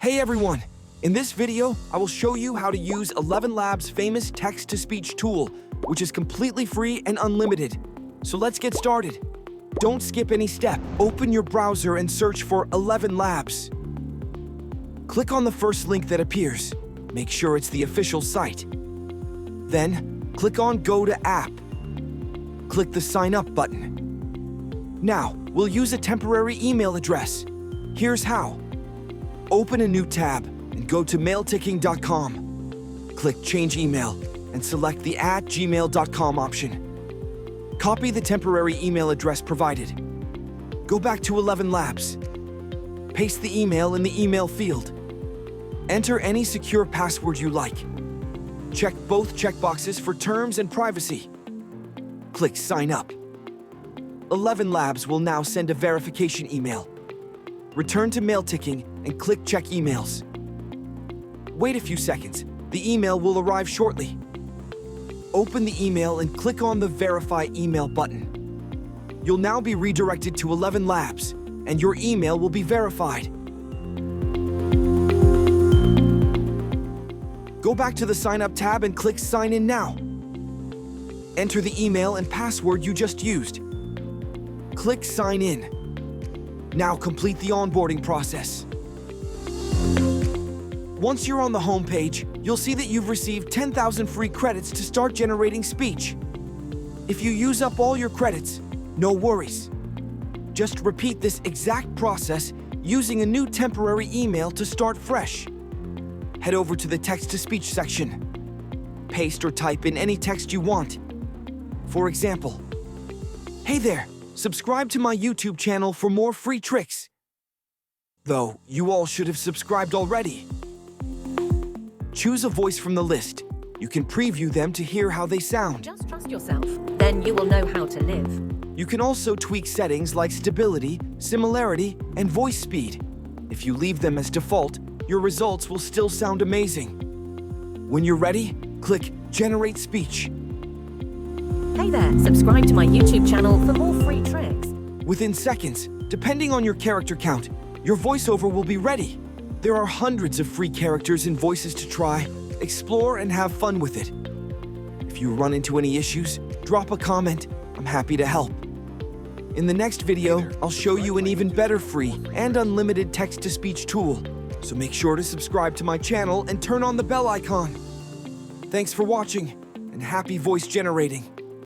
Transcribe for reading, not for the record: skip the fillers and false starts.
Hey everyone! In this video, I will show you how to use ElevenLabs' famous text-to-speech tool, which is completely free and unlimited. So let's get started. Don't skip any step. Open your browser and search for ElevenLabs. Click on the first link that appears. Make sure it's the official site. Then, click on Go to App. Click the Sign Up button. Now, we'll use a temporary email address. Here's how. Open a new tab and go to mailticking.com. Click Change Email and select the @gmail.com option. Copy the temporary email address provided. Go back to ElevenLabs. Paste the email in the email field. Enter any secure password you like. Check both checkboxes for terms and privacy. Click Sign Up. ElevenLabs will now send a verification email. Return to Mailticking and click Check Emails. Wait a few seconds. The email will arrive shortly. Open the email and click on the Verify Email button. You'll now be redirected to ElevenLabs, and your email will be verified. Go back to the Sign Up tab and click Sign In Now. Enter the email and password you just used. Click Sign In. Now complete the onboarding process. Once you're on the home page, you'll see that you've received 10,000 free credits to start generating speech. If you use up all your credits, no worries. Just repeat this exact process using a new temporary email to start fresh. Head over to the text-to-speech section. Paste or type in any text you want. For example, "Hey there, subscribe to my YouTube channel for more free tricks." Though, you all should have subscribed already. Choose a voice from the list. You can preview them to hear how they sound. Just trust yourself, then you will know how to live. You can also tweak settings like stability, similarity, and voice speed. If you leave them as default, your results will still sound amazing. When you're ready, click Generate Speech. Hey there, subscribe to my YouTube channel for more free tricks. Within seconds, depending on your character count, your voiceover will be ready. There are hundreds of free characters and voices to try, explore, and have fun with it. If you run into any issues, drop a comment. I'm happy to help. In the next video, I'll show you an even better free and unlimited text-to-speech tool. So make sure to subscribe to my channel and turn on the bell icon. Thanks for watching, and happy voice generating.